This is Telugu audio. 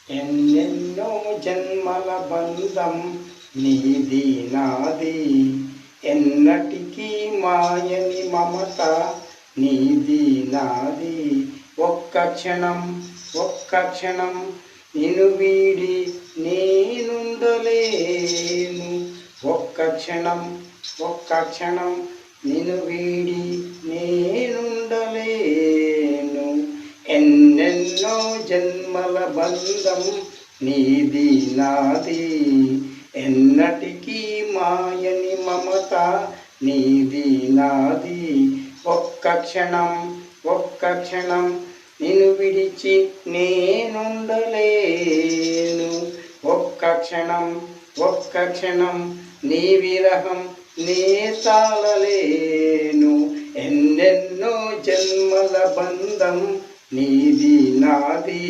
ఎన్నెన్నో జన్మల బంధం నీది నాది, ఎన్నటికీ మాయని మమత నీది నాది. ఒక్క క్షణం నిన్ను వీడి నేనుండలేను. ఒక్క క్షణం నిన్ను వీడి నేనుండలేను. ఎన్నెన్నో జన్మల బంధం నీది నాది, ఎన్నటికీ మాయని మమత నీది నాది. ఒక్క క్షణం నిన్ను విడిచి నేనుండలేను. ఒక్క క్షణం నీ విరహం నే తాళలేను. ఎన్నెన్నో జన్మల బంధం నీది నాది.